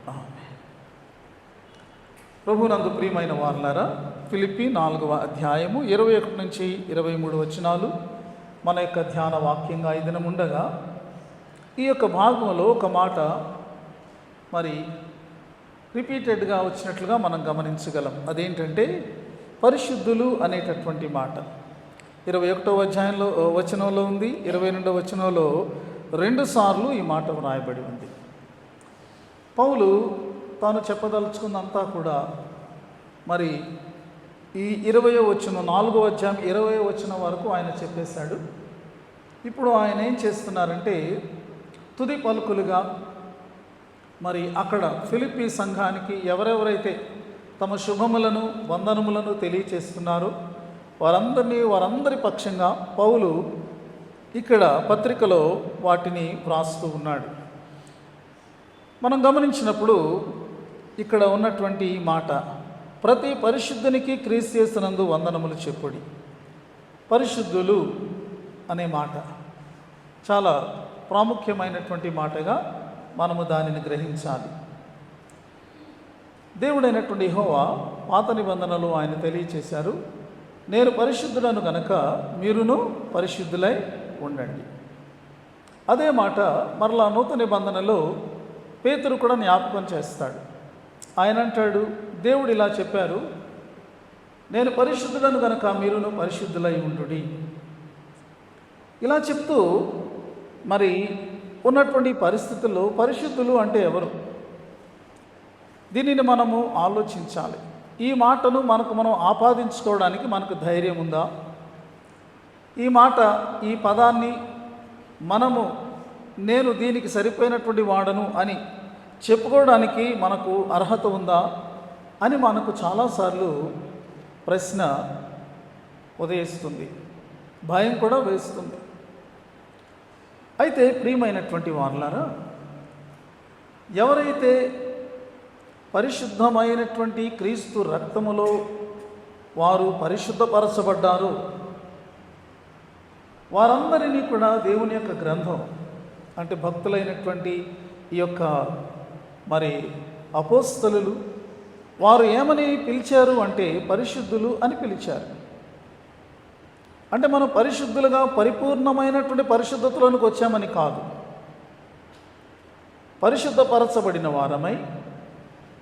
ఆమేన్. ప్రభునందు ప్రియమైన వారలారా, ఫిలిప్పీ 4వ అధ్యాయము 21 నుంచి 23 వచనాలు మన యొక్క ధ్యాన వాక్యంగా ఈ దినం ఉండగా, ఈ యొక్క భాగంలో ఒక మాట మరి రిపీటెడ్గా వచ్చినట్లుగా మనం గమనించగలం. అదేంటంటే పరిశుద్ధులు అనేటటువంటి మాట 21వ అధ్యాయంలో వచనంలో ఉంది, 22వ వచనంలో 2 సార్లు ఈ మాట వ్రాయబడి ఉంది. పౌలు తాను చెప్పదలుచుకున్నంతా కూడా మరి ఈ 20వ వచనం 4వ అధ్యాయం 20వ వచనం వరకు ఆయన చెప్పేశాడు. ఇప్పుడు ఆయన ఏం చేస్తున్నారంటే తుది పలుకులుగా మరి అక్కడ ఫిలిప్పీ సంఘానికి ఎవరెవరైతే తమ శుభములను వందనములను తెలియచేస్తున్నారో వారందరి పక్షంగా పౌలు ఇక్కడ పత్రికలో వాటిని వ్రాస్తూ ఉన్నాడు. మనం గమనించినప్పుడు ఇక్కడ ఉన్నటువంటి ఈ మాట, ప్రతి పరిశుద్ధునికి క్రీస్తు యేసునందు వందనములు చెప్పుడి. పరిశుద్ధులు అనే మాట చాలా ప్రాముఖ్యమైనటువంటి మాటగా మనము దానిని గ్రహించాలి. దేవుడైనటువంటి యెహోవా పాత నిబంధనలు ఆయన తెలియచేశారు, నేను పరిశుద్ధులను గనక మీరును పరిశుద్ధులై ఉండండి. అదే మాట మరలా నూతన నిబంధనలో పేతురు కూడా జ్ఞాపకం చేస్తాడు. ఆయన అంటాడు, దేవుడు ఇలా చెప్పారు, నేను పరిశుద్ధులను గనక మీరును పరిశుద్ధులై ఉండుడి. ఇలా చెప్తూ మరి ఉన్నటువంటి పరిస్థితుల్లో పరిశుద్ధులు అంటే ఎవరు? దీనిని మనము ఆలోచించాలి. ఈ మాటను మనం ఆపాదించుకోవడానికి మనకు ధైర్యం ఉందా? ఈ మాట, ఈ పదాన్ని మనము నేను దీనికి సరిపోయినటువంటి వాడను అని చెప్పుకోవడానికి మనకు అర్హత ఉందా అని మనకు చాలాసార్లు ప్రశ్న ఉదయిస్తుంది, భయం కూడా వేస్తుంది. అయితే ప్రియమైనటువంటి వారలారా, ఎవరైతే పరిశుద్ధమైనటువంటి క్రీస్తు రక్తములో వారు పరిశుద్ధపరచబడ్డారో వారందరినీ కూడా దేవుని యొక్క గ్రంథం అంటే భక్తులైనటువంటి ఈ యొక్క మరి అపోస్తలులు వారు ఏమని పిలిచారు అంటే పరిశుద్ధులు అని పిలిచారు. అంటే మనం పరిశుద్ధులుగా పరిపూర్ణమైనటువంటి పరిశుద్ధతలోనికి వచ్చామని కాదు, పరిశుద్ధపరచబడిన వారమై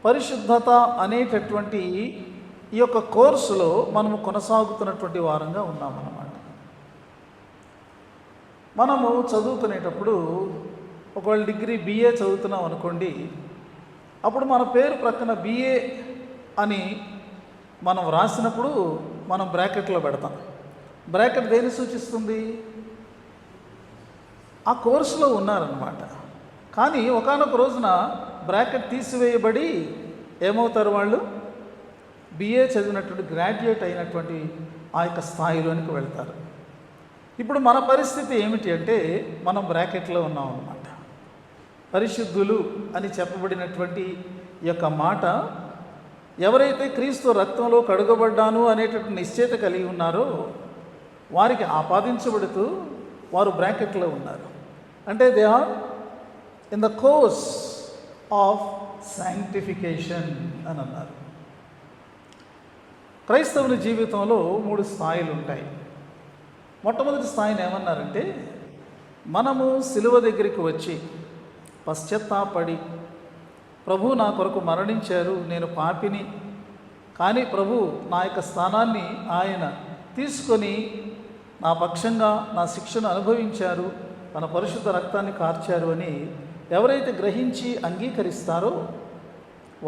పరిశుద్ధత అనేటటువంటి ఈ యొక్క కోర్సులో మనము కొనసాగుతున్నటువంటి వారంగా ఉన్నామన్నమాట. మనము చదువుకునేటప్పుడు ఒకవేళ డిగ్రీ BA చదువుతున్నాం అనుకోండి, అప్పుడు మన పేరు ప్రక్కన BA అని మనం రాసినప్పుడు మనం బ్రాకెట్లో పెడతాం. బ్రాకెట్ దేన్ని సూచిస్తుంది? ఆ కోర్సులో ఉన్నారన్నమాట. కానీ ఒకానొక రోజున బ్రాకెట్ తీసివేయబడి ఏమవుతారు? వాళ్ళు BA చదివినటువంటి గ్రాడ్యుయేట్ అయినటువంటి ఆ యొక్క స్థాయిలోనికి వెళ్తారు. ఇప్పుడు మన పరిస్థితి ఏమిటి అంటే మనం బ్రాకెట్లో ఉన్నాం అన్నమాట. పరిశుద్ధులు అని చెప్పబడినటువంటి ఈ యొక్క మాట, ఎవరైతే క్రీస్తు రక్తంలో కడుగబడ్డాను అనేటటువంటి నిశ్చయిత కలిగి ఉన్నారో వారికి ఆపాదించబడుతూ వారు బ్రాకెట్లో ఉన్నారు. అంటే they are in the course of sanctification అని అన్నారు. క్రైస్తవుని జీవితంలో 3 స్థాయిలు ఉంటాయి. మొట్టమొదటి స్థాయిని ఏమన్నారంటే, మనము సిలువ దగ్గరికి వచ్చి పశ్చాత్తాపడి, ప్రభు నా కొరకు మరణించారు, నేను పాపిని, కానీ ప్రభు నా యొక్క స్థానాన్ని ఆయన తీసుకొని నా పక్షంగా నా శిక్షను అనుభవించారు, తన పరిశుద్ధ రక్తాన్ని కార్చారు అని ఎవరైతే గ్రహించి అంగీకరిస్తారో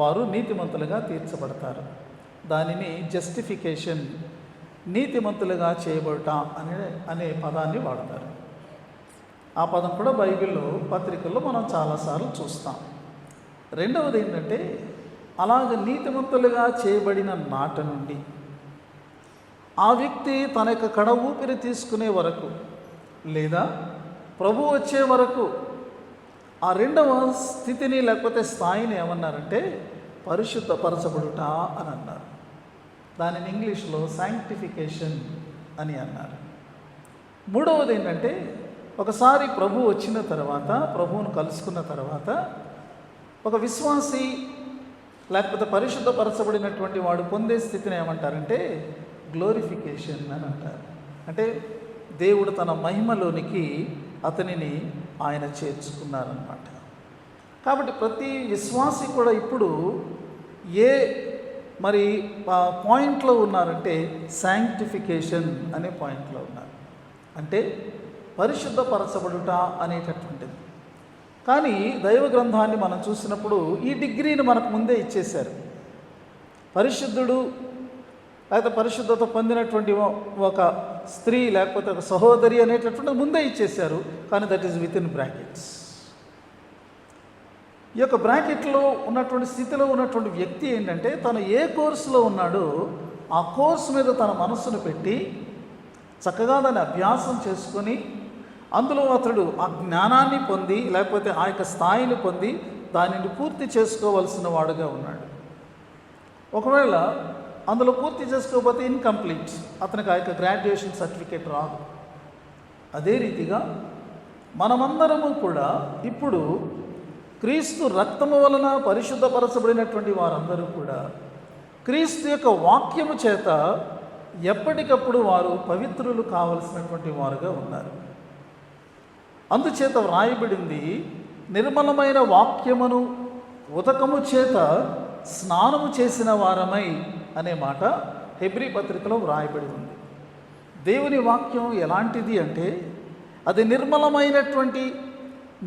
వారు నీతిమంతులుగా తీర్చబడతారు. దానిని జస్టిఫికేషన్, నీతిమంతులుగా చేయబడట అనే పదాన్ని వాడతారు. ఆ పదం కూడా బైబిల్లో పత్రికల్లో మనం చాలాసార్లు చూస్తాం. రెండవది ఏంటంటే, అలాగ నీతిమంతులుగా చేయబడిన నాట నుండి ఆ వ్యక్తి తన యొక్క కడ ఊపిరి తీసుకునే వరకు లేదా ప్రభు వచ్చే వరకు ఆ రెండవ స్థితిని లేకపోతే స్థాయిని ఏమన్నారంటే పరిశుద్ధపరచబడుట అని అన్నారు. దానిని ఇంగ్లీష్లో శాంక్టిఫికేషన్ అని అన్నారు. మూడవది ఏంటంటే, ఒకసారి ప్రభు వచ్చిన తర్వాత, ప్రభువును కలుసుకున్న తర్వాత ఒక విశ్వాసి లేకపోతే పరిశుద్ధపరచబడినటువంటి వాడు పొందే స్థితిని ఏమంటారంటే గ్లోరిఫికేషన్ అని అంటారు. అంటే దేవుడు తన మహిమలోనికి అతనిని ఆయన చేర్చుకున్నారన్నమాట. కాబట్టి ప్రతి విశ్వాసి కూడా ఇప్పుడు ఏ మరి పాయింట్లో ఉన్నారంటే శాంక్టిఫికేషన్ అనే పాయింట్లో ఉన్నారు. అంటే పరిశుద్ధపరచబడుట అనేటటువంటిది. కానీ దైవ గ్రంథాన్ని మనం చూసినప్పుడు ఈ డిగ్రీని మనకు ముందే ఇచ్చేశారు. పరిశుద్ధుడు లేకపోతే పరిశుద్ధత పొందినటువంటి ఒక స్త్రీ లేకపోతే ఒక సహోదరి అనేటటువంటిది ముందే ఇచ్చేశారు. కానీ that is with in brackets. ఈ యొక్క బ్రాకెట్లో ఉన్నటువంటి స్థితిలో ఉన్నటువంటి వ్యక్తి ఏంటంటే తను ఏ కోర్సులో ఉన్నాడో ఆ కోర్సు మీద తన మనస్సును పెట్టి చక్కగా దాన్ని అభ్యాసం చేసుకొని అందులో అతడు ఆ జ్ఞానాన్ని పొంది లేకపోతే ఆ యొక్క స్థాయిని పొంది దానిని పూర్తి చేసుకోవలసిన వాడుగా ఉన్నాడు. ఒకవేళ అందులో పూర్తి చేసుకోకపోతే ఇన్కంప్లీట్, అతనికి ఆ యొక్క గ్రాడ్యుయేషన్ సర్టిఫికేట్ రాదు. అదే రీతిగా మనమందరము కూడా ఇప్పుడు క్రీస్తు రక్తము వలన పరిశుద్ధపరచబడినటువంటి వారందరూ కూడా క్రీస్తు యొక్క వాక్యము చేత ఎప్పటికప్పుడు వారు పవిత్రులు కావలసినటువంటి వారుగా ఉన్నారు. అందుచేత వ్రాయబడింది, నిర్మలమైన వాక్యమును ఉదకము చేత స్నానము చేసిన వారమై అనే మాట హెబ్రీ పత్రికలో వ్రాయబడి ఉంది. దేవుని వాక్యం ఎలాంటిది అంటే అది నిర్మలమైనటువంటి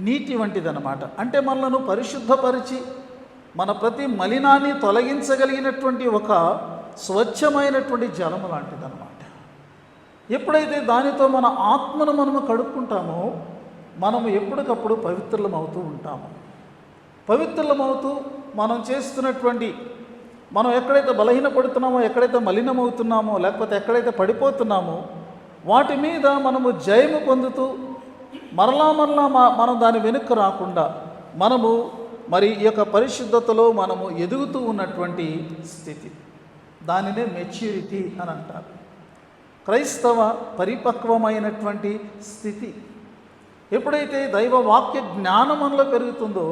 నీటి వంటిదన్నమాట. అంటే మనలను పరిశుద్ధపరిచి మన ప్రతి మలినాన్ని తొలగించగలిగినటువంటి ఒక స్వచ్ఛమైనటువంటి జలము లాంటిదన్నమాట. ఎప్పుడైతే దానితో మన ఆత్మను మనము కడుక్కుంటామో మనము ఎప్పటికప్పుడు పవిత్రులమవుతూ ఉంటాము. పవిత్రులమవుతూ మనం చేస్తున్నటువంటి మనం ఎక్కడైతే బలహీనపడుతున్నామో, ఎక్కడైతే మలినమవుతున్నామో, లేకపోతే ఎక్కడైతే పడిపోతున్నామో వాటి మీద మనము జయము పొందుతూ మరలా మనం దాని వెనుక రాకుండా మనము మరి ఈ యొక్క పరిశుద్ధతలో మనము ఎదుగుతూ ఉన్నటువంటి స్థితి, దానినే మెచ్యూరిటీ అని అంటారు. క్రైస్తవ పరిపక్వమైనటువంటి స్థితి. ఎప్పుడైతే దైవ వాక్య జ్ఞానం మనలో పెరుగుతుందో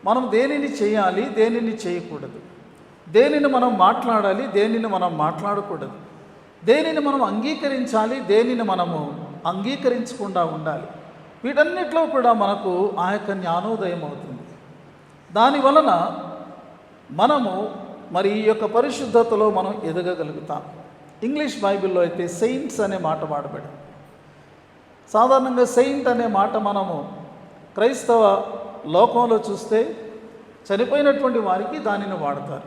మనం దేనిని చేయాలి, దేనిని చేయకూడదు, దేనిని మనం మాట్లాడాలి, దేనిని మనం మాట్లాడకూడదు, దేనిని మనం అంగీకరించాలి, దేనిని మనము అంగీకరించకుండా ఉండాలి, వీటన్నిటిలో కూడా మనకు ఆ యొక్క జ్ఞానోదయం అవుతుంది. దానివలన మనము మరి ఈ యొక్క పరిశుద్ధతలో మనం ఎదగగలుగుతాం. ఇంగ్లీష్ బైబిల్లో అయితే సెయింట్స్ అనే మాట వాడబడింది. సాధారణంగా సెయింట్ అనే మాట మనము క్రైస్తవ లోకంలో చూస్తే చనిపోయినటువంటి వారికి దానిని వాడతారు.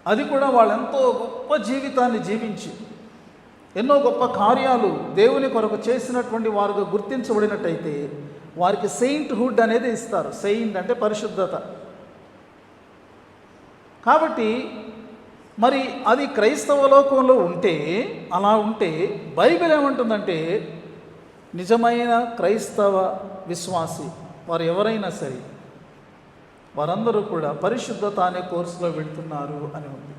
అది కూడా వాళ్ళు ఎంతో గొప్ప జీవితాన్ని జీవించి ఎన్నో గొప్ప కార్యాలు దేవుని కొరకు చేసినటువంటి వారుగా గుర్తించబడినట్టయితే వారికి సెయింట్హుడ్ అనేది ఇస్తారు. సెయింట్ అంటే పరిశుద్ధత. కాబట్టి మరి అది క్రైస్తవ లోకంలో ఉంటే, అలా ఉంటే బైబిల్ ఏమంటుందంటే నిజమైన క్రైస్తవ విశ్వాసి వారు ఎవరైనా సరే వారందరూ కూడా పరిశుద్ధత అనే కోర్సులో వెళ్తున్నారు అని ఉంది.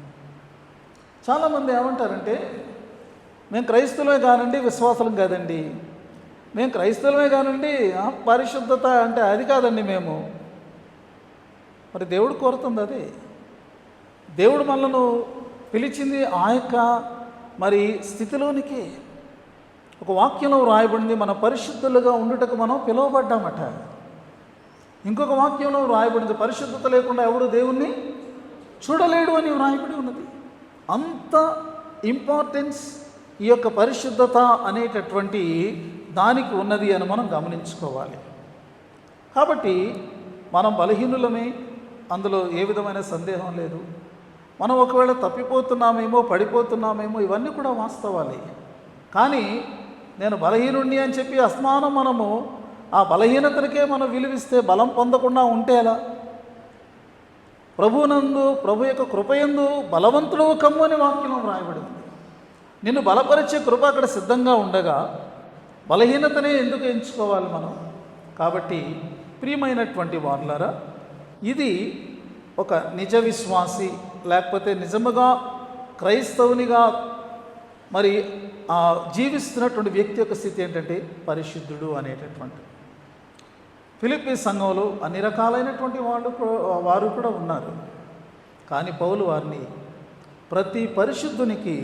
చాలామంది ఏమంటారంటే మేము క్రైస్తవులమే కానండి, విశ్వాసం కాదండి, మేము క్రైస్తవులమే కానండి, పరిశుద్ధత అంటే అది కాదండి మేము. మరి దేవుడు కోరుతుంది అదే. దేవుడు మనను పిలిచింది ఆ యొక్క మరి స్థితిలోనికి. ఒక వాక్యంలో వ్రాయబడింది, మన పరిశుద్ధులుగా ఉండుటకు మనం పిలువబడ్డామట. ఇంకొక వాక్యంలో వ్రాయబడింది, పరిశుద్ధత లేకుండా ఎవడు దేవుణ్ణి చూడలేడు అని వ్రాయబడి ఉన్నది. అంత ఇంపార్టెన్స్ ఈ యొక్క పరిశుద్ధత అనేటటువంటి దానికి ఉన్నది అని మనం గమనించుకోవాలి. కాబట్టి మనం బలహీనులమే, అందులో ఏ విధమైన సందేహం లేదు. మనం ఒకవేళ తప్పిపోతున్నామేమో, పడిపోతున్నామేమో, ఇవన్నీ కూడా వాస్తవాలే. కానీ నేను బలహీనుణ్ణి అని చెప్పి అస్మానం మనము ఆ బలహీనతలకే మనం విలువిస్తే బలం పొందకుండా ఉంటే ఎలా? ప్రభునందు, ప్రభు యొక్క కృపయందు బలవంతుడు కమ్ము అని వాక్యం రాయబడింది. నిన్ను బలపరిచే కృప అక్కడ సిద్ధంగా ఉండగా బలహీనతనే ఎందుకు ఎంచుకోవాలి మనం? కాబట్టి ప్రియమైనటువంటి వారులారా, ఇది ఒక నిజ విశ్వాసి లేకపోతే నిజముగా క్రైస్తవునిగా మరి జీవిస్తున్నటువంటి వ్యక్తి యొక్క స్థితి ఏంటంటే పరిశుద్ధుడు అనేటటువంటి. ఫిలిప్పీ సంఘంలో అన్ని రకాలైనటువంటి వారు కూడా ఉన్నారు. కానీ పౌలు వారిని ప్రతి పరిశుద్ధునికి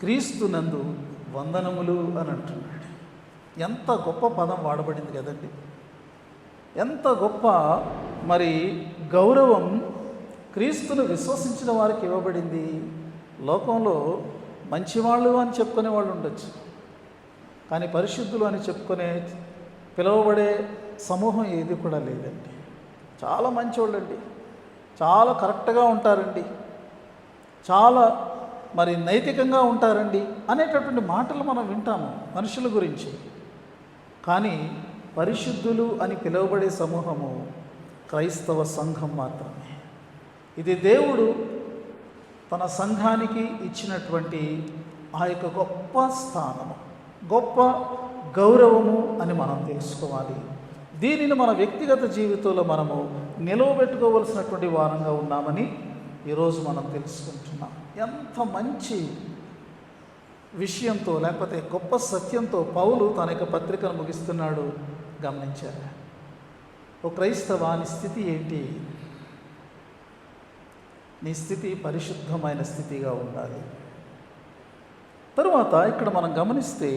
క్రీస్తునందు వందనములు అని అంటున్నాడు. ఎంత గొప్ప పదం వాడబడింది కదండి. ఎంత గొప్ప గౌరవం క్రీస్తును విశ్వసించిన వారికి ఇవ్వబడింది. లోకంలో మంచివాళ్ళు అని చెప్పుకునే వాళ్ళు ఉండొచ్చు, కానీ పరిశుద్ధులు అని పిలువబడే సమూహం ఏది కూడా లేదండి. చాలా మంచివాళ్ళండి, చాలా కరెక్ట్గా ఉంటారండి, చాలా నైతికంగా ఉంటారండి అనేటటువంటి మాటలు మనం వింటాము మనుషుల గురించి. కానీ పరిశుద్ధులు అని పిలువబడే సమూహము క్రైస్తవ సంఘం మాత్రమే. ఇది దేవుడు తన సంఘానికి ఇచ్చినటువంటి ఆ యొక్క గొప్ప స్థానము, గొప్ప గౌరవము అని మనం తెలుసుకోవాలి. దీనిని మన వ్యక్తిగత జీవితంలో మనము నిలవబెట్టుకోవలసినటువంటి వారంగా ఉన్నామని ఈరోజు మనం తెలుసుకుంటున్నాం. ఎంత మంచి విషయంతో లేకపోతే గొప్ప సత్యంతో పౌలు తన యొక్క పత్రికను ముగిస్తున్నాడు గమనించారు. ఓ క్రైస్తవ, నీ స్థితి ఏంటి? నీ స్థితి పరిశుద్ధమైన స్థితిగా ఉండాలి. తరువాత ఇక్కడ మనం గమనిస్తే,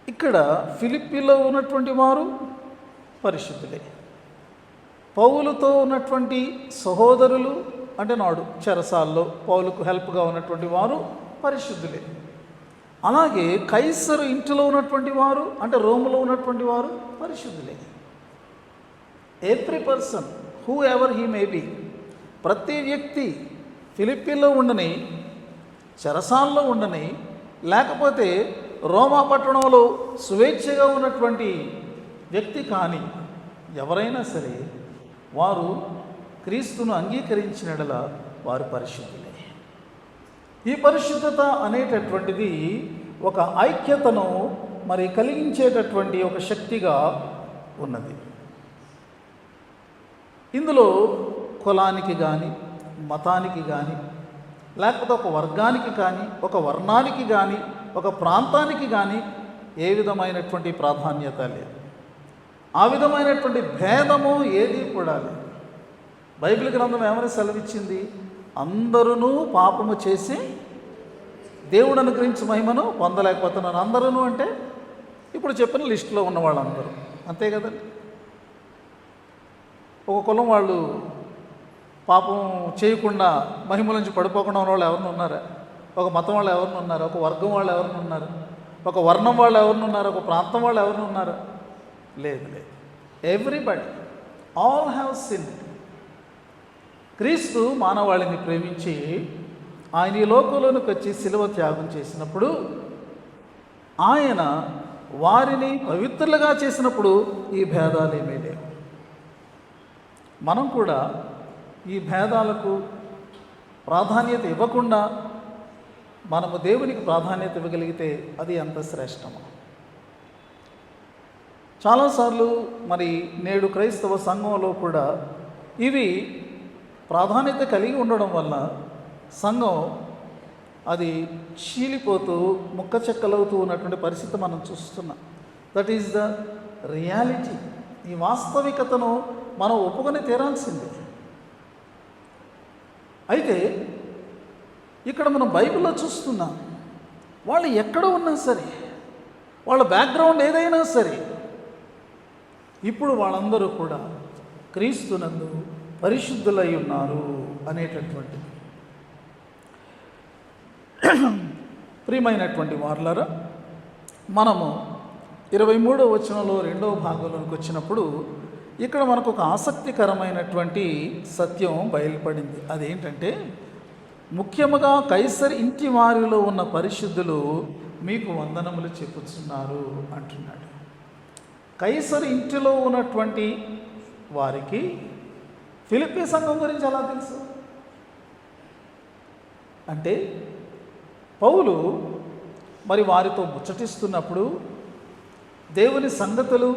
ఇక్కడ ఫిలిప్పీలో ఉన్నటువంటి వారు పరిశుద్ధులే, పౌలుతో ఉన్నటువంటి సహోదరులు అంటే నాడు చెరసాల్లో పౌలుకు హెల్ప్గా ఉన్నటువంటి వారు పరిశుద్ధులే. అలాగే కైసరు ఇంటిలో ఉన్నటువంటి వారు అంటే రోములో ఉన్నటువంటి వారు పరిశుద్ధులే. Every person who ever he may be, ప్రతి వ్యక్తి ఫిలిప్పీలో ఉండని, చెరసాల్లో ఉండని, లేకపోతే రోమా పట్టణంలో స్వేచ్ఛగా ఉన్నటువంటి వ్యక్తి కానీ ఎవరైనా సరే వారు క్రీస్తును అంగీకరించినడల వారు పరిశుద్ధులే. ఈ పరిశుద్ధత అనేటటువంటిది ఒక ఐక్యతను కలిగించేటటువంటి ఒక శక్తిగా ఉన్నది. ఇందులో కులానికి కానీ, మతానికి కానీ, లేకపోతే ఒక వర్గానికి కానీ, ఒక వర్ణానికి కానీ, ఒక ప్రాంతానికి కానీ ఏ విధమైనటువంటి ప్రాధాన్యత లేదు. ఆ విధమైనటువంటి భేదము ఏది కూడా లేదు. బైబిల్ గ్రంథం ఏమని సెలవిచ్చింది? అందరూ పాపము చేసి దేవుడు అనుగ్రహించి మహిమను పొందలేకపోతున్నారు. అందరూ అంటే ఇప్పుడు చెప్పిన లిస్టులో ఉన్న వాళ్ళందరూ, అంతే కదండి. ఒక కులం వాళ్ళు పాపం చేయకుండా మహిమ నుంచి పడిపోకుండా ఉన్న వాళ్ళు ఎవరిని ఉన్నారా? ఒక మతం వాళ్ళు ఎవరిని ఉన్నారు? ఒక వర్గం వాళ్ళు ఎవరిని ఉన్నారు? ఒక వర్ణం వాళ్ళు ఎవరిని ఉన్నారు? ఒక ప్రాంతం వాళ్ళు ఎవరిని ఉన్నారు? లేదు లేదు. Everybody, all have sin. క్రీస్తు మానవాళిని ప్రేమించి ఆయన ఈ లోకంలోనికి వచ్చి శిలువ త్యాగం చేసినప్పుడు, ఆయన వారిని పవిత్రులుగా చేసినప్పుడు ఈ భేదాలు ఏమీ లేవు. మనం కూడా ఈ భేదాలకు ప్రాధాన్యత ఇవ్వకుండా మనము దేవునికి ప్రాధాన్యత ఇవ్వగలిగితే అది ఎంత శ్రేష్టమో. చాలాసార్లు నేడు క్రైస్తవ సంఘంలో కూడా ఇవి ప్రాధాన్యత కలిగి ఉండడం వల్ల సంఘం అది చీలిపోతూ ముక్క చెక్కలవుతూ ఉన్నటువంటి పరిస్థితి మనం చూస్తున్నాం. That is the reality. ఈ వాస్తవికతను మనం ఒప్పుకొని తీరాల్సిందే. అయితే ఇక్కడ మనం బైబిల్లో చూస్తున్నాం, వాళ్ళు ఎక్కడ ఉన్నా సరే, వాళ్ళ బ్యాక్గ్రౌండ్ ఏదైనా సరే, ఇప్పుడు వాళ్ళందరూ కూడా క్రీస్తునందు పరిశుద్ధులై ఉన్నారు అనేటటువంటిది. ప్రియమైనటువంటి వారలారా, మనము 23వ వచనంలో 2వ భాగంలోకి వచ్చినప్పుడు ఇక్కడ మనకు ఒక ఆసక్తికరమైనటువంటి సత్యం బయలుపడింది. అదేంటంటే, ముఖ్యముగా కైసర్ ఇంటి వారిలో ఉన్న పరిశుద్ధులు మీకు వందనములు చెప్పుచున్నారు అంటున్నాడు. కైసర్ ఇంటిలో ఉన్నటువంటి వారికి ఫిలిప్పీ సంఘం గురించి ఎలా తెలుసు అంటే, పౌలు వారితో ముచ్చటిస్తున్నప్పుడు దేవుని సంగతులు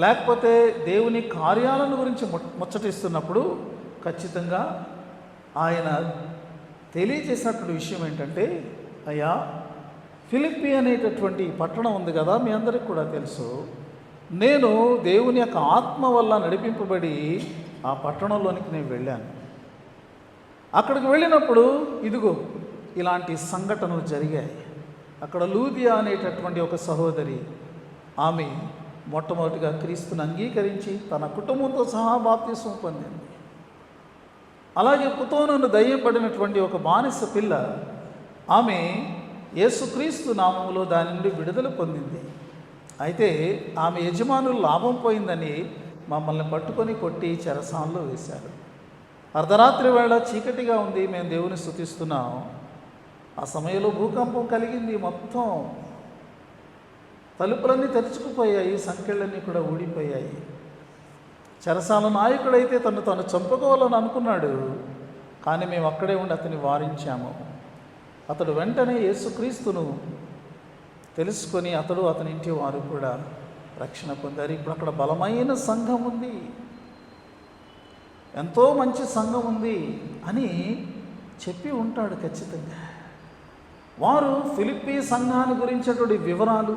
లేకపోతే దేవుని కార్యాలను గురించి ముచ్చటిస్తున్నప్పుడు ఖచ్చితంగా ఆయన తెలియజేసినటువంటి విషయం ఏంటంటే, అయ్యా, ఫిలిప్పీ అనేటటువంటి పట్టణం ఉంది కదా, మీ అందరికీ కూడా తెలుసు, నేను దేవుని యొక్క ఆత్మ వల్ల నడిపింపబడి ఆ పట్టణంలోనికి నేను వెళ్ళాను. అక్కడికి వెళ్ళినప్పుడు ఇదిగో ఇలాంటి సంఘటనలు జరిగాయి. అక్కడ లూదియా అనేటటువంటి ఒక సహోదరి, ఆమె మొట్టమొదటిగా క్రీస్తుని అంగీకరించి తన కుటుంబంతో సహా బాప్తిస్మం పొందింది. అలాగే పుతోనును దయ్యం పడినటువంటి ఒక బానిస పిల్ల, ఆమె యేసుక్రీస్తు నామములో దాని నుండి విడుదల పొందింది. అయితే ఆమె యజమానులు లాభం పోయిందని మమ్మల్ని పట్టుకొని కొట్టి చెరసాలలో వేశారు. అర్ధరాత్రి వేళ చీకటిగా ఉంది, మేము దేవుని స్తుతిస్తున్నాం. ఆ సమయంలో భూకంపం కలిగింది. మొత్తం తలుపులన్నీ తెరుచుకుపోయాయి, సంఖ్యలన్నీ కూడా ఊడిపోయాయి. చెరసాల నాయకుడైతే తను చంపుకోవాలని అనుకున్నాడు. కానీ మేము అక్కడే ఉండి అతన్ని వారించాము. అతడు వెంటనే యేసుక్రీస్తును తెలుసుకొని అతని ఇంటి వారు కూడా రక్షణ పొందారు. ఇప్పుడు అక్కడ బలమైన సంఘం ఉంది, ఎంతో మంచి సంఘం ఉంది అని చెప్పి ఉంటాడు ఖచ్చితంగా. వారు ఫిలిప్పీ సంఘాన్ని గురించినటువంటి వివరాలు,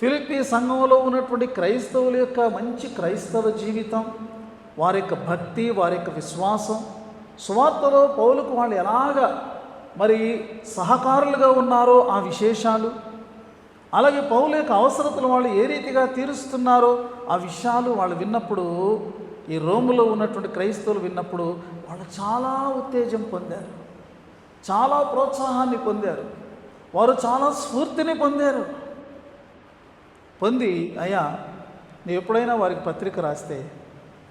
ఫిలిప్పీ సంఘంలో ఉన్నటువంటి క్రైస్తవుల యొక్క మంచి క్రైస్తవ జీవితం, వారి యొక్క భక్తి, వారి యొక్క విశ్వాసం, సువార్తలో పౌలుకు వాళ్ళు ఎలాగా మరి సహకారులుగా ఉన్నారో ఆ విశేషాలు, అలాగే పౌలు యొక్క అవసరతలు వాళ్ళు ఏ రీతిగా తీరుస్తున్నారో ఆ విషయాలు వాళ్ళు విన్నప్పుడు, ఈ రోములో ఉన్నటువంటి క్రైస్తవులు విన్నప్పుడు వాళ్ళు చాలా ఉత్తేజం పొందారు, చాలా ప్రోత్సాహాన్ని పొందారు, వారు చాలా స్ఫూర్తిని పొందారు. పొంది, అయ్యా నువ్వు ఎప్పుడైనా వారికి పత్రిక రాస్తే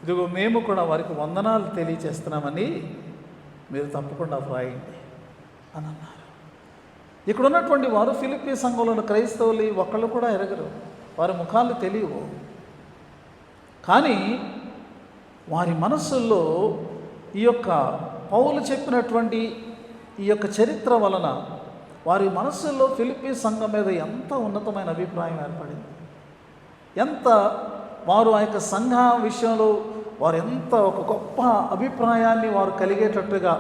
ఇదిగో మేము కూడా వారికి వందనాలు తెలియచేస్తున్నామని మీరు తప్పకుండా వ్రాయండి అని అన్నారు. ఇక్కడ ఉన్నటువంటి వారు ఫిలిప్పీ సంఘంలోని క్రైస్తవులు ఒకళ్ళు కూడా ఎరగరు, వారి ముఖాలు తెలియవు. కానీ వారి మనస్సుల్లో ఈ యొక్క పౌలు చెప్పినటువంటి ఈ యొక్క చరిత్ర వలన వారి మనస్సుల్లో ఫిలిప్పీ సంఘం మీద ఎంత ఉన్నతమైన అభిప్రాయం ఏర్పడింది, ఎంత వారు ఆ యొక్క సంఘ విషయంలో వారు ఎంత ఒక గొప్ప అభిప్రాయాన్ని వారు కలిగేటట్టుగా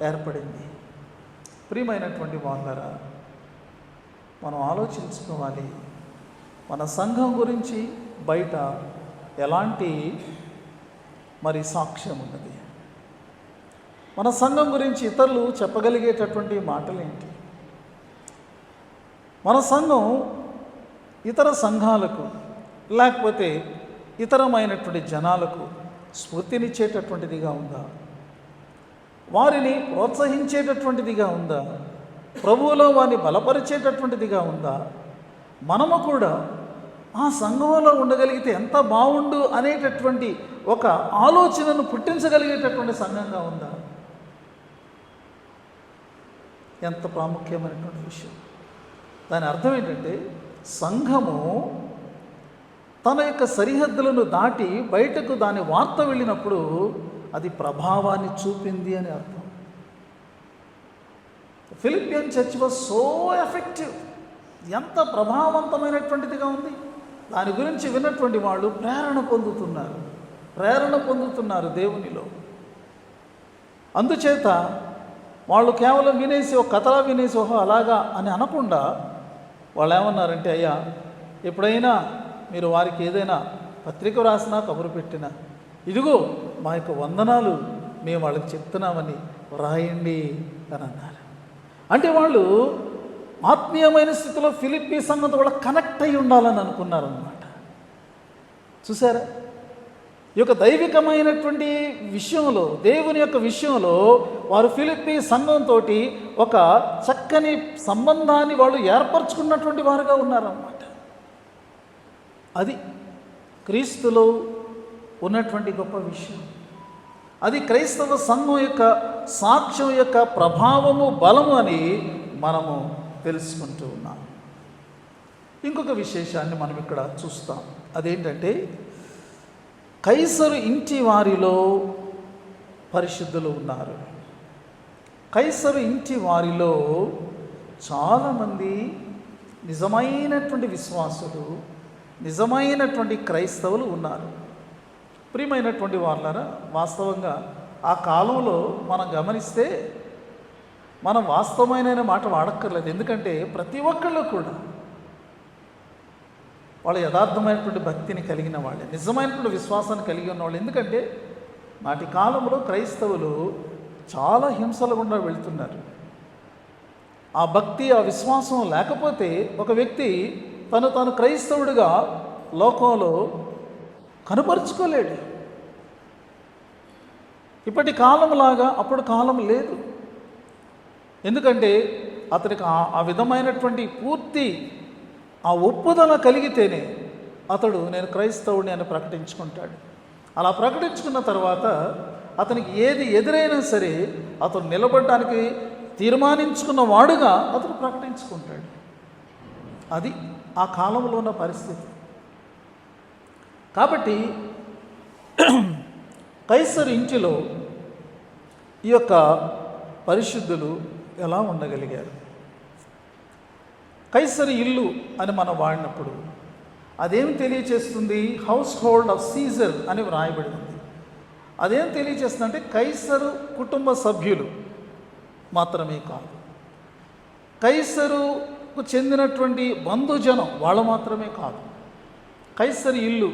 ఏర్పడింది. ప్రియమైనటువంటి వాళ్ళరా, మనం ఆలోచించుకోవాలి, మన సంఘం గురించి బయట ఎలాంటి మరి సాక్ష్యం ఉన్నది, మన సంఘం గురించి ఇతరులు చెప్పగలిగేటటువంటి మాటలు ఏంటి, మన సంఘం ఇతర సంఘాలకు లేకపోతే ఇతరమైనటువంటి జనాలకు స్ఫూర్తినిచ్చేటటువంటిదిగా ఉందా, వారిని ప్రోత్సహించేటటువంటిదిగా ఉందా, ప్రభువులో వారిని బలపరిచేటటువంటిదిగా ఉందా, మనము కూడా ఆ సంఘంలో ఉండగలిగితే ఎంత బాగుండు అనేటటువంటి ఒక ఆలోచనను పుట్టించగలిగేటటువంటి సంఘంగా ఉందా? ఎంత ప్రాముఖ్యమైనటువంటి విషయం. దాని అర్థం ఏంటంటే సంఘము తన యొక్క సరిహద్దులను దాటి బయటకు దాని వార్త వెళ్ళినప్పుడు అది ప్రభావాన్ని చూపింది అని అర్థం. ఫిలిపియన్ చర్చ్ వాజ్ సో ఎఫెక్టివ్, ఎంత ప్రభావవంతమైనటువంటిదిగా ఉంది. దాని గురించి విన్నటువంటి వాళ్ళు ప్రేరణ పొందుతున్నారు దేవునిలో. అందుచేత వాళ్ళు కేవలం వినేసి ఒక కథలా వినేసి ఓహో అలాగా అని అనకుండా వాళ్ళు ఏమన్నారంటే, అయ్యా ఎప్పుడైనా మీరు వారికి ఏదైనా పత్రిక వ్రాసినా కబురు పెట్టినా ఇదిగో మా యొక్క వందనాలు మేము వాళ్ళకి చెప్తున్నామని వ్రాయండి అని అన్నారు. అంటే వాళ్ళు ఆత్మీయమైన స్థితిలో ఫిలిప్పీ సంఘంతో కూడా కనెక్ట్ అయి ఉండాలని అనుకున్నారన్నమాట. చూసారా, ఈ యొక్క దైవికమైనటువంటి విషయంలో, దేవుని యొక్క విషయంలో వారు ఫిలిప్పీ సంఘంతో ఒక చక్కని సంబంధాన్ని వాళ్ళు ఏర్పరచుకున్నటువంటి వారుగా ఉన్నారన్నమాట. అది క్రీస్తులో ఉన్నటువంటి గొప్ప విషయం. అది క్రైస్తవ సంఘం యొక్క సాక్ష్యం యొక్క ప్రభావము, బలము అని మనము తెలుసుకుంటూ ఉన్నాం. ఇంకొక విశేషాన్ని మనం ఇక్కడ చూస్తాం. అదేంటంటే కైసరు ఇంటి వారిలో పరిశుద్ధులు ఉన్నారు. కైసరు ఇంటి వారిలో చాలామంది నిజమైనటువంటి విశ్వాసులు, నిజమైనటువంటి క్రైస్తవులు ఉన్నారు. ప్రియమైనటువంటి వాళ్ళారా, వాస్తవంగా ఆ కాలంలో మనం గమనిస్తే మనం వాస్తవమైన మాట వాడక్కర్లేదు. ఎందుకంటే ప్రతి ఒక్కళ్ళు కూడా వాళ్ళు యథార్థమైనటువంటి భక్తిని కలిగిన వాళ్ళే, నిజమైనటువంటి విశ్వాసాన్ని కలిగి ఉన్నవాళ్ళు. ఎందుకంటే నాటి కాలంలో క్రైస్తవులు చాలా హింసల గుండా వెళ్తున్నారు. ఆ భక్తి, ఆ విశ్వాసం లేకపోతే ఒక వ్యక్తి తాను క్రైస్తవుడిగా లోకంలో కనపరుచుకోలేడు. ఇప్పటి కాలంలాగా అప్పుడు కాలం లేదు. ఎందుకంటే అతనికి ఆ విధమైనటువంటి పూర్తి ఆ ఒప్పుదల కలిగితేనే అతడు నేను క్రైస్తవుడిని అని ప్రకటించుకుంటాడు. అలా ప్రకటించుకున్న తర్వాత అతనికి ఏది ఎదురైనా సరే అతను నిలబడడానికి తీర్మానించుకున్న వాడుగా అతను ప్రకటించుకుంటాడు. అది ఆ కాలంలో ఉన్న పరిస్థితి. కాబట్టి కైసరు ఇంటిలో ఈ యొక్క పరిశుద్ధులు ఎలా ఉండగలిగారు? కైసరు ఇల్లు అని మనం వాడినప్పుడు అదేం తెలియచేస్తుంది? హౌస్ హోల్డ్ ఆఫ్ సీజర్ అని వ్రాయబడి ఉంది. అదేం తెలియచేస్తుంది అంటే కైసరు కుటుంబ సభ్యులు మాత్రమే కాదు, కైసరుకు చెందినటువంటి బంధుజనం వాళ్ళు మాత్రమే కాదు. కైసరు ఇల్లు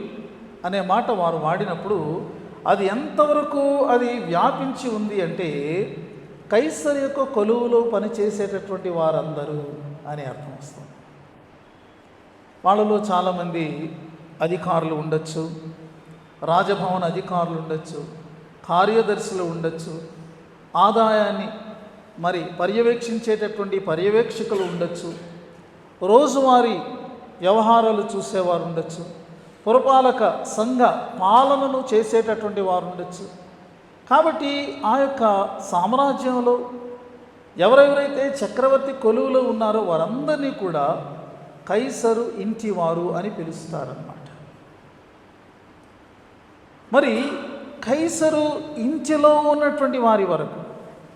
అనే మాట వారు వాడినప్పుడు అది ఎంతవరకు అది వ్యాపించి ఉంది అంటే కైసరు యొక్క కొలువులో పనిచేసేటటువంటి వారందరూ అని అర్థం వస్తుంది. వాళ్ళలో చాలామంది అధికారులు ఉండొచ్చు, రాజభవన అధికారులు ఉండొచ్చు, కార్యదర్శులు ఉండొచ్చు, ఆదాయాన్ని మరి పర్యవేక్షించేటటువంటి పర్యవేక్షకులు ఉండొచ్చు, రోజువారీ వ్యవహారాలు చూసేవారు ఉండొచ్చు, పురపాలక సంఘ పాలనను చేసేటటువంటి వారు ఉండొచ్చు. కాబట్టి ఆ యొక్క సామ్రాజ్యంలో ఎవరెవరైతే చక్రవర్తి కొలువులో ఉన్నారో వారందరినీ కూడా కైసరు ఇంటి వారు అని పిలుస్తారన్నమాట. మరి కైసరు ఇంటిలో ఉన్నటువంటి వారి వరకు,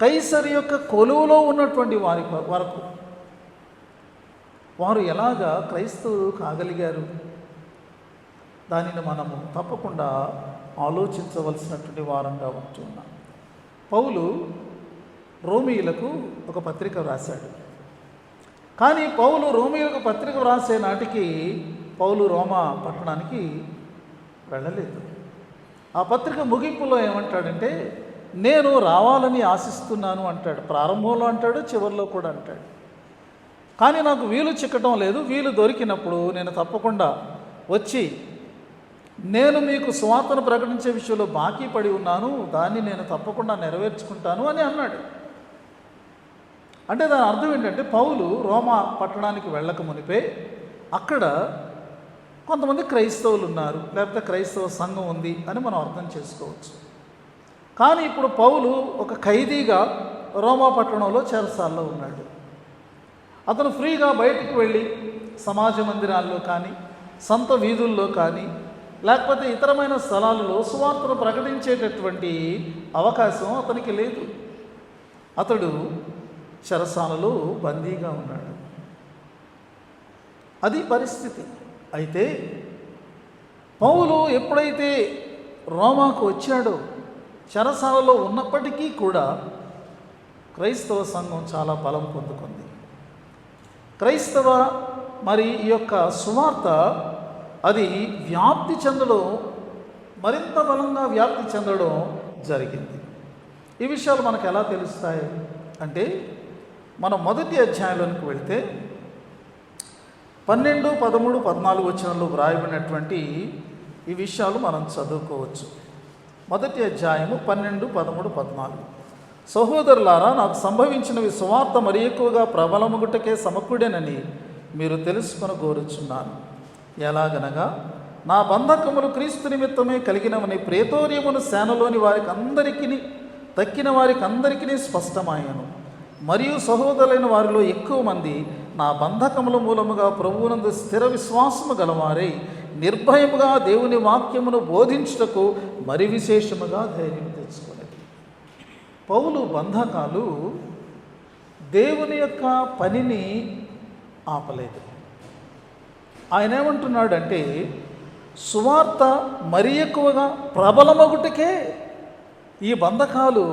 కైసరు యొక్క కొలువులో ఉన్నటువంటి వారి వరకు వారు ఎలాగా క్రైస్తవులు కాగలిగారు? దానిని మనము తప్పకుండా ఆలోచించవలసినటువంటి వారంగా ఉంటున్నాం. పౌలు రోమీయులకు ఒక పత్రిక వ్రాశాడు. కానీ పౌలు రోమీయులకు పత్రిక వ్రాసే నాటికి పౌలు రోమా పట్టణానికి వెళ్ళలేదు. ఆ పత్రిక ముగింపులో ఏమంటాడంటే నేను రావాలని ఆశిస్తున్నాను అంటాడు. ప్రారంభంలో అంటాడు, చివరిలో కూడా అంటాడు. కానీ నాకు వీలు చిక్కటం లేదు, వీలు దొరికినప్పుడు నేను తప్పకుండా వచ్చి నేను మీకు సువార్తను ప్రకటించే విషయంలో బాకీ పడి ఉన్నాను, దాన్ని నేను తప్పకుండా నెరవేర్చుకుంటాను అని అన్నాడు. అంటే దాని అర్థం ఏంటంటే పౌలు రోమా పట్టణానికి వెళ్ళక మునిపే అక్కడ కొంతమంది క్రైస్తవులు ఉన్నారు, లేకపోతే క్రైస్తవ సంఘం ఉంది అని మనం అర్థం చేసుకోవచ్చు. కానీ ఇప్పుడు పౌలు ఒక ఖైదీగా రోమా పట్టణంలో చెరసాల్లో ఉన్నాడు. అతను ఫ్రీగా బయటికి వెళ్ళి సమాజ మందిరాల్లో కానీ, సంత వీధుల్లో కానీ, లేకపోతే ఇతరమైన స్థలాలలో సువార్తను ప్రకటించేటటువంటి అవకాశం అతనికి లేదు. అతడు చెరసాలలో బందీగా ఉన్నాడు. అది పరిస్థితి. అయితే పౌలు ఎప్పుడైతే రోమాకు వచ్చాడో చెరసాలలో ఉన్నప్పటికీ కూడా క్రైస్తవ సంఘం చాలా బలం పొందుకుంది. క్రైస్తవ మరి ఈ యొక్క సువార్త అది వ్యాప్తి చెందడం, మరింత బలంగా వ్యాప్తి చెందడం జరిగింది. ఈ విషయాలు మనకు ఎలా తెలుస్తాయి అంటే మనం మొదటి అధ్యాయంలోనికి వెళ్తే 12, 13, 14 వచనంలో వ్రాయబడినటువంటి ఈ విషయాలు మనం చదువుకోవచ్చు. మొదటి అధ్యాయము 12, 13, 14. సహోదరులారా, నాకు సంభవించినవి సువార్త మరి ఎక్కువగా ప్రబలముగుటకే సమకూడేనని మీరు తెలుసుకొని కోరుచున్నాను. ఎలాగనగా నా బంధకములు క్రీస్తు నిమిత్తమే కలిగినవని ప్రేతోర్యమును సేనలోని వారికి అందరికీ తక్కిన వారికి అందరికీ స్పష్టమాయను. మరియు సహోదరులైన వారిలో ఎక్కువ మంది నా బంధకముల మూలముగా ప్రభువునందు స్థిర విశ్వాసము గలవారై నిర్భయముగా దేవుని వాక్యమును బోధించుటకు మరి విశేషముగా ధైర్యం తెచ్చుకునేది. పౌలు బంధకాలు దేవుని యొక్క పనిని ఆపలేదు. ఆయన ఏమంటున్నాడంటే సువార్త మరి ఎక్కువగా ప్రబలమగుటకే ఈ బంధకాలు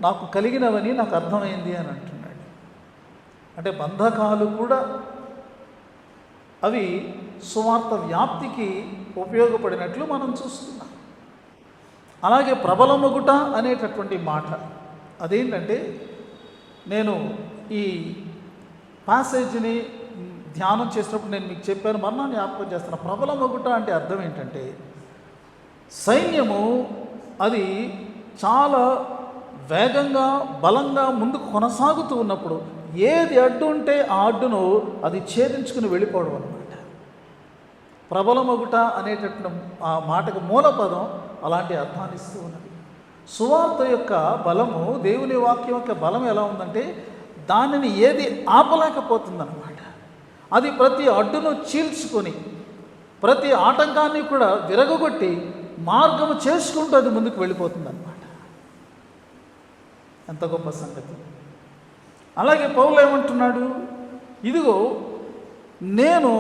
నాకు కలిగినవని నాకు అర్థమైంది అని అంటున్నాడు. అంటే బంధకాలు కూడా అవి సువార్త వ్యాప్తికి ఉపయోగపడినట్లు మనం చూస్తున్నాం. అలాగే ప్రబలమొగుట అనేటటువంటి మాట అదేంటంటే, నేను ఈ ప్యాసేజ్ని ధ్యానం చేసినప్పుడు నేను మీకు చెప్పాను, మరలా జ్ఞాపకం చేస్తున్నా. ప్రబలమొగుట అంటే అర్థం ఏంటంటే, సైన్యము అది చాలా వేగంగా బలంగా ముందుకు కొనసాగుతూ ఉన్నప్పుడు ఏది అడ్డు ఉంటే ఆ అడ్డును అది ఛేదించుకుని వెళ్ళిపోవడం అనమాట. ప్రబలమొగుట అనేటటువంటి ఆ మాటకు మూల పదం అలాంటి అర్థాన్ని ఇస్తూ ఉన్నది. సువార్త యొక్క బలము, దేవుని వాక్యం యొక్క బలం ఎలా ఉందంటే, దానిని ఏది ఆపలేకపోతుందన్నమాట. అది ప్రతి అడ్డును చీల్చుకొని ప్రతి ఆటంకాన్ని కూడా విరగొట్టి మార్గము చేసుకుంటూ అది ముందుకు వెళ్ళిపోతుందన్నమాట. ఎంత గొప్ప సంగతి. అలాగే పౌలు ఏమంటున్నాడు, ఇదిగో నేను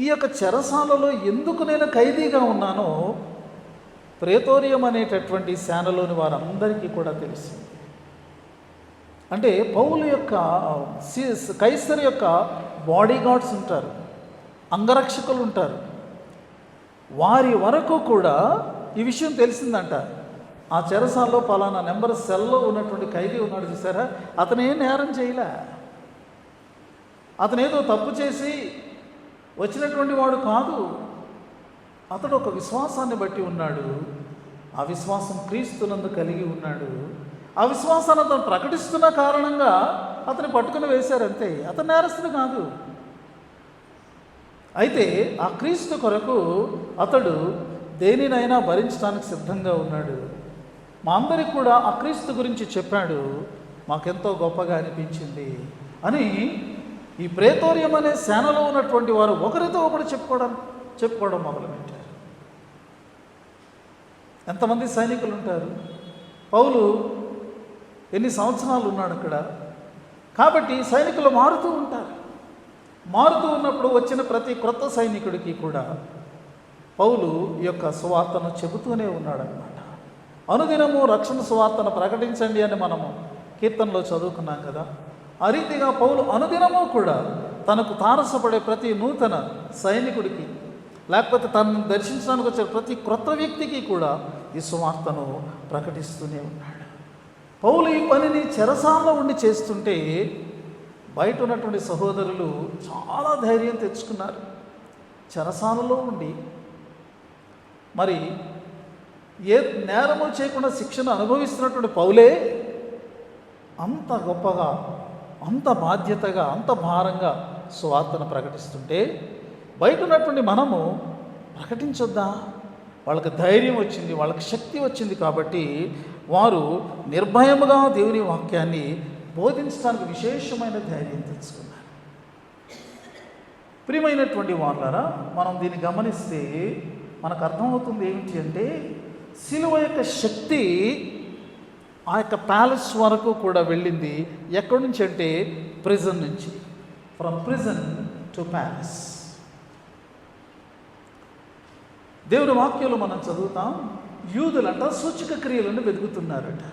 ఈ యొక్క చెరసాలలో ఎందుకు నేను ఖైదీగా ఉన్నానో ప్రేతోరియం అనేటటువంటి సేనలోని వారందరికీ కూడా తెలిసింది. అంటే పౌలు యొక్క కైసర్ యొక్క బాడీ గార్డ్స్ ఉంటారు, అంగరక్షకులు ఉంటారు. వారి వరకు కూడా ఈ విషయం తెలిసిందంట. ఆ చెరసాల్లో పలానా నెంబర్ సెల్లో ఉన్నటువంటి ఖైదీ ఉన్నాడు చూసారా, అతనేం నేరం చేయలే, అతనేదో తప్పు చేసి వచ్చినటువంటి వాడు కాదు. అతడు ఒక విశ్వాసాన్ని బట్టి ఉన్నాడు. ఆ విశ్వాసం క్రీస్తునందు కలిగి ఉన్నాడు. ఆ విశ్వాసాన్ని అతను ప్రకటిస్తున్న కారణంగా అతన్ని పట్టుకుని వేశారంతే. అతను నేరస్తుడు కాదు. అయితే ఆ క్రీస్తు కొరకు అతడు దేనినైనా భరించడానికి సిద్ధంగా ఉన్నాడు. మా అందరికి కూడా ఆ క్రీస్తు గురించి చెప్పాడు, మాకెంతో గొప్పగా అనిపించింది అని ఈ ప్రేతోరియం అనే సేనలో ఉన్నటువంటి వారు ఒకరితో ఒకరు చెప్పుకోవడం మొదలుపెట్టారు. ఎంతమంది సైనికులు ఉంటారు? పౌలు ఎన్ని సంవత్సరాలు ఉన్నాడు అక్కడ. కాబట్టి సైనికులు మారుతూ ఉంటారు. మారుతూ ఉన్నప్పుడు వచ్చిన ప్రతి క్రొత్త సైనికుడికి కూడా పౌలు ఈ యొక్క సువార్తను చెబుతూనే ఉన్నాడనమాట. అనుదినము రక్షణ సువార్తను ప్రకటించండి అని మనము కీర్తనలో చదువుకున్నాం కదా. ఆ రీతిగా పౌలు అనుదినము కూడా తనకు తారసపడే ప్రతి నూతన సైనికుడికి, లేకపోతే తనను దర్శించడానికి వచ్చే ప్రతి క్రొత్త వ్యక్తికి కూడా ఈ సువార్తను ప్రకటిస్తూనే ఉన్నాడు. పౌలు ఈ పనిని చెరసాలలో ఉండి చేస్తుంటే బయట ఉన్నటువంటి సహోదరులు చాలా ధైర్యం తెచ్చుకున్నారు. చెరసాలలో ఉండి మరి ఏ నేరము చేయకుండా శిక్షను అనుభవిస్తున్నటువంటి పౌలే అంత గొప్పగా, అంత బాధ్యతగా, అంత భారంగా సువార్తను ప్రకటిస్తుంటే బయట ఉన్నటువంటి మనము ప్రకటించొద్దా? వాళ్ళకి ధైర్యం వచ్చింది, వాళ్ళకి శక్తి వచ్చింది. కాబట్టి వారు నిర్భయముగా దేవుని వాక్యాన్ని బోధించడానికి విశేషమైన ధైర్యం తెచ్చుకున్నారు. ప్రియమైనటువంటి వాళ్ళారా, మనం దీన్ని గమనిస్తే మనకు అర్థమవుతుంది ఏమిటి అంటే, సిలువ యొక్క శక్తి ఆ యొక్క ప్యాలెస్ వరకు కూడా వెళ్ళింది. ఎక్కడి నుంచి అంటే ప్రిజన్ నుంచి. From prison to palace. దేవుని వాక్యంలో మనం చదువుతాం, యూదులంట సూచక క్రియలను వెతుకుతున్నారట.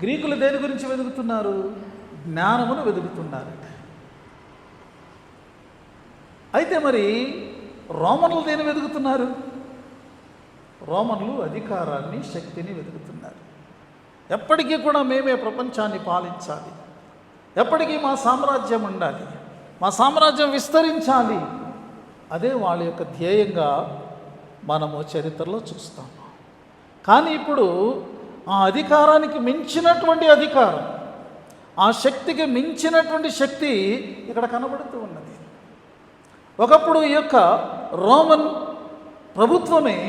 గ్రీకులు దేని గురించి వెతుకుతున్నారు? జ్ఞానమును వెతుకుతున్నారట. అయితే మరి రోమన్లు దేని వెతుకుతున్నారు? రోమన్లు అధికారాన్ని, శక్తిని వెతుకుతున్నారు. ఎప్పటికీ కూడా మేమే ప్రపంచాన్ని పాలించాలి, ఎప్పటికీ మా సామ్రాజ్యం ఉండాలి, మా సామ్రాజ్యం విస్తరించాలి. అదే వాళ్ళ యొక్క ధ్యేయంగా మనము చరిత్రలో చూస్తాము. కానీ ఇప్పుడు ఆ అధికారానికి మించినటువంటి అధికారం, ఆ శక్తికి మించినటువంటి శక్తి ఇక్కడ కనబడుతూ ఉన్నది. ఒకప్పుడు ఈ యొక్క రోమన్ ప్రభుత్వమే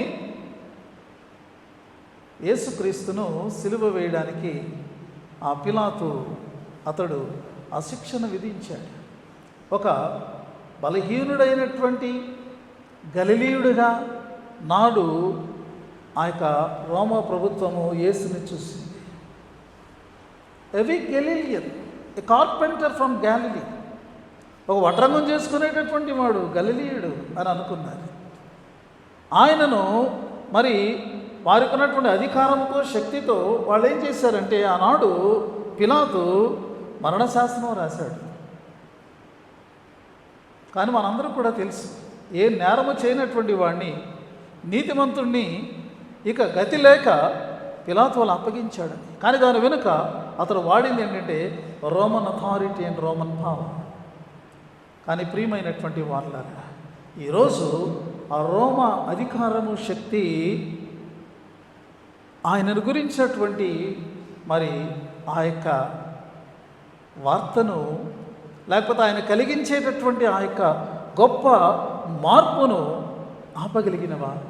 యేసుక్రీస్తును సిలువ వేయడానికి ఆ పిలాతు అతడు ఆ శిక్షను విధించాడు. ఒక బలహీనుడైనటువంటి గలిలీయుడిగా నాడు ఆ యొక్క రోమా ప్రభుత్వము యేసుని చూసింది. ఎవి గలిలియన్, ఏ కార్పెంటర్ ఫ్రమ్ గ్యాలిలీ, ఒక వడ్రంగం చేసుకునేటటువంటి వాడు గలిలీయుడు అని అనుకున్నారు. ఆయనను మరి వారికి ఉన్నటువంటి అధికారంతో, శక్తితో వాళ్ళు ఏం చేశారంటే, ఆనాడు పిలాతు మరణశాసనం రాశాడు. కానీ మనందరం కూడా తెలుసు, ఏ నేరము చేయనటువంటి వాడిని, నీతిమంతుణ్ణి ఇక గతి లేక పిలాతు వాళ్ళు అప్పగించాడని. కానీ దాని వెనుక అతడు వాడింది ఏంటంటే Roman authority and Roman power. కానీ ప్రియమైనటువంటి వాళ్ళారా, ఈరోజు ఆ రోమ అధికారము, శక్తి, ఆయనను గురించినటువంటి మరి ఆ యొక్క వార్తను, లేకపోతే ఆయన కలిగించేటటువంటి ఆ యొక్క గొప్ప మార్పును ఆపగలిగిన వారు.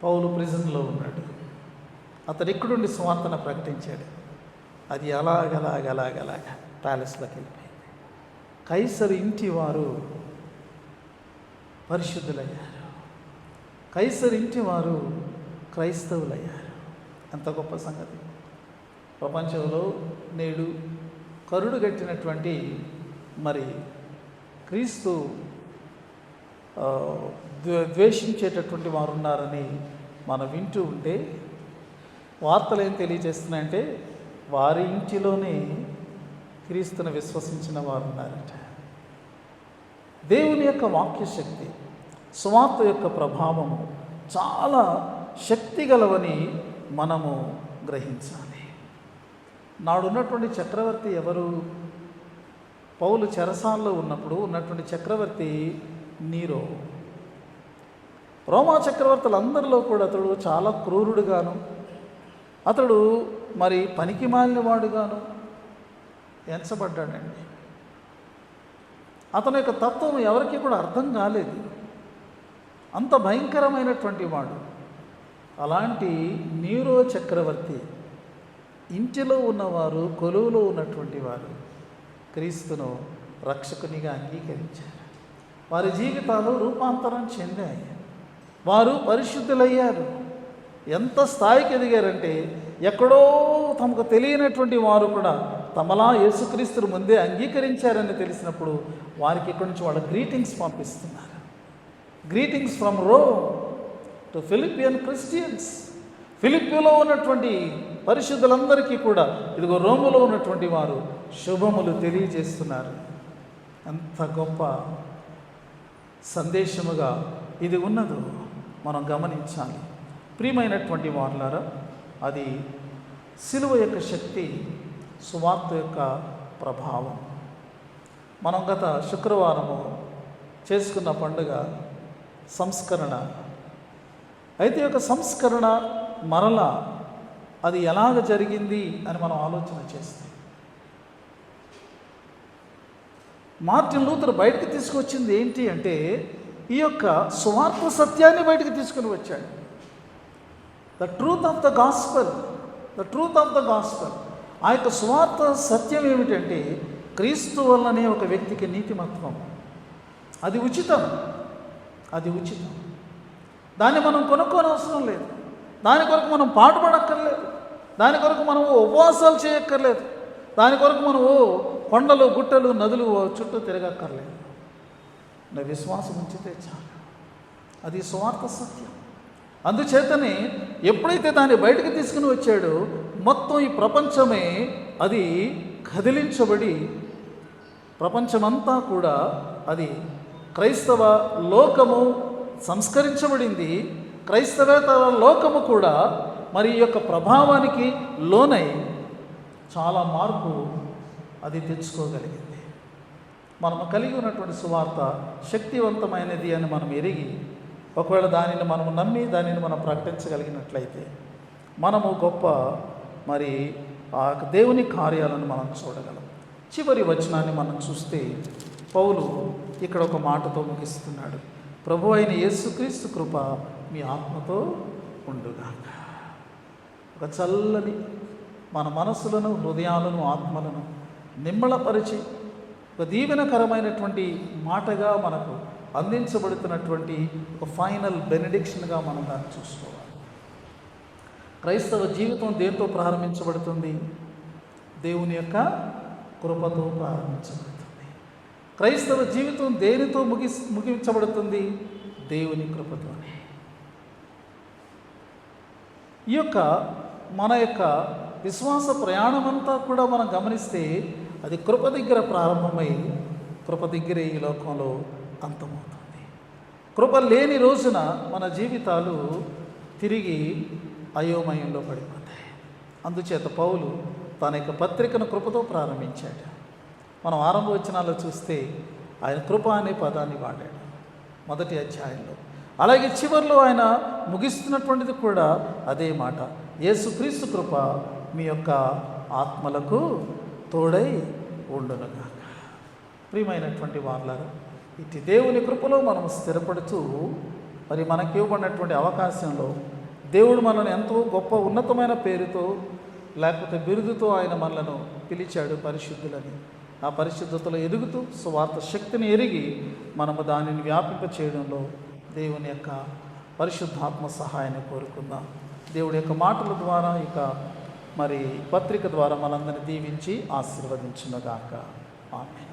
పౌలు ప్రిజన్లో ఉన్నాడు, అతడు ఇక్కడుండి స్వార్థను ప్రకటించాడు. అది అలాగలాగలాగలాగ ప్యాలెస్లోకి వెళ్ళిపోయింది. కైసరు ఇంటి వారు పరిశుద్ధులయ్యారు, కైసరు ఇంటి వారు క్రైస్తవులయ్యారు. ఎంత గొప్ప సంగతి! ప్రపంచంలో నేడు కరుడు గట్టినటువంటి మరి క్రీస్తు ద్వేషించేటటువంటి వారు ఉన్నారని మనం వింటూ ఉంటే వార్తలు ఏం తెలియజేస్తున్నాయంటే వారి ఇంటిలోనే క్రీస్తును విశ్వసించిన వారు ఉన్నారట. దేవుని యొక్క వాక్య శక్తి, సువార్త యొక్క ప్రభావము చాలా శక్తి గలవని మనము గ్రహించాలి. నాడున్నటువంటి చక్రవర్తి ఎవరు? పౌలు చెరసాల్లో ఉన్నప్పుడు ఉన్నటువంటి చక్రవర్తి నీరో. రోమా చక్రవర్తులందరిలో కూడా అతడు చాలా క్రూరుడుగాను, అతడు మరి పనికి మాలిన వాడుగాను ఎంచబడ్డాడండి. అతని యొక్క తత్వం ఎవరికి కూడా అర్థం కాలేదు, అంత భయంకరమైనటువంటి వాడు. అలాంటి నీరో చక్రవర్తి ఇంటిలో ఉన్నవారు, కొలువులో ఉన్నటువంటి వారు క్రీస్తును రక్షకునిగా అంగీకరించారు. వారి జీవితాలు రూపాంతరం చెందాయి, వారు పరిశుద్ధులయ్యారు. ఎంత స్థాయికి ఎదిగారంటే ఎక్కడో తమకు తెలియనటువంటి వారు కూడా తమలా యేసుక్రీస్తును ముందే అంగీకరించారని తెలిసినప్పుడు వారికి ఇక్కడి నుంచి వాళ్ళ గ్రీటింగ్స్ పంపిస్తున్నారు. Greetings from Rome to Philippian Christians. ఫిలిప్పీలో ఉన్నటువంటి పరిశుద్ధులందరికీ కూడా ఇదిగో రోములో ఉన్నటువంటి వారు శుభములు తెలియజేస్తున్నారు. ఎంత గొప్ప సందేశముగా ఇది ఉన్నదో మనం గమనించాలి. ప్రియమైనటువంటి వారులారా, అది సిలువ యొక్క శక్తి, సువార్త యొక్క ప్రభావం. మనం గత శుక్రవారము చేసుకున్న పండుగ సంస్కరణ. అయితే ఒక సంస్కరణ మరలా అది ఎలాగ జరిగింది అని మనం ఆలోచన చేస్తే, మార్టిన్ లూథర్ బయటకు తీసుకొచ్చింది ఏంటి అంటే ఈ యొక్క సువార్త సత్యాన్ని బయటకు తీసుకుని వచ్చాడు. The truth of the gospel, the truth of the gospel. ఆ యొక్క సువార్త సత్యం ఏమిటంటే క్రీస్తు వల్లనే ఒక వ్యక్తికి నీతిమత్వం. అది ఉచితం, అది ఉచితం. దాన్ని మనం కొనుక్కోని అవసరం లేదు, దాని కొరకు మనం పాటుపడక్కర్లేదు, దాని కొరకు మనం ఉపవాసాలు చేయక్కర్లేదు, దాని కొరకు మనం కొండలు, గుట్టలు, నదులు చుట్టూ తిరగక్కర్లేదు. నువ్వు విశ్వాసం ఉంచితే చాలు. అది సువార్త సత్యం. అందుచేతనే ఎప్పుడైతే దాన్ని బయటకు తీసుకుని వచ్చాడో మొత్తం ఈ ప్రపంచమే అది కదిలించబడి, ప్రపంచమంతా కూడా అది క్రైస్తవ లోకము సంస్కరించబడింది. క్రైస్తవేతర లోకము కూడా మరి ఈ యొక్క ప్రభావానికి లోనై చాలా మార్పు అది తెచ్చుకోగలిగింది. మనము కలిగి ఉన్నటువంటి సువార్త శక్తివంతమైనది అని మనం ఎరిగి, ఒకవేళ దానిని మనము నమ్మి దానిని మనం ప్రకటించగలిగినట్లయితే మనము గొప్ప మరి ఆ దేవుని కార్యాలను మనం చూడగలం. చివరి వచనాన్ని మనం చూస్తే పౌలు ఇక్కడ ఒక మాటతో ముగిస్తున్నాడు. ప్రభు అయిన యేసుక్రీస్తు కృప మీ ఆత్మతో ఉండుగాక. ఒక చల్లని మన మనసులను, హృదయాలను, ఆత్మలను నిమ్మళపరిచి ఒక దీవెనకరమైనటువంటి మాటగా మనకు అందించబడుతున్నటువంటి ఒక ఫైనల్ బెనెడిక్షన్గా మనం దాన్ని చూసుకోవాలి. క్రైస్తవ జీవితం దేంతో ప్రారంభించబడుతుంది? దేవుని యొక్క కృపతో ప్రారంభించబడుతుంది. క్రైస్తవ జీవితం దేనితో ముగించబడుతుంది? దేవుని కృపతోనే. ఈ యొక్క మన యొక్క విశ్వాస ప్రయాణమంతా కూడా మనం గమనిస్తే అది కృప దగ్గర ప్రారంభమై కృప దగ్గరే ఈ లోకంలో అంతమవుతుంది. కృప లేని రోజున మన జీవితాలు తిరిగి అయోమయంలో పడిపోతాయి. అందుచేత పౌలు తన యొక్క పత్రికను కృపతో ప్రారంభించాడు. మనం ఆరంభ వచనాల్లో చూస్తే ఆయన కృప అనే పదాన్ని వాడాడు మొదటి అధ్యాయంలో. అలాగే చివరిలో ఆయన ముగిస్తున్నటువంటిది కూడా అదే మాట, యేసుక్రీస్తు కృప మీ యొక్క ఆత్మలకు తోడై ఉండునుగాక. ప్రియమైనటువంటి వారలారా, ఇటు దేవుని కృపలో మనం స్థిరపడుతూ మరి మనకి ఇవ్వబడినటువంటి అవకాశంలో దేవుడు మనల్ని ఎంతో గొప్ప ఉన్నతమైన పేరుతో లేకపోతే బిరుదుతో ఆయన మనలను పిలిచాడు పరిశుద్ధులని. ఆ పరిశుద్ధతలో ఎదుగుతూ సువార్త శక్తిని ఎరిగి మనము దానిని వ్యాపింప చేయడంలో దేవుని యొక్క పరిశుద్ధాత్మ సహాయాన్ని కోరుకుందాం. దేవుడి యొక్క మాటల ద్వారా ఇక మరి పత్రిక ద్వారా మనందరినీ దీవించి ఆశీర్వదించునుగాక. ఆమేన్.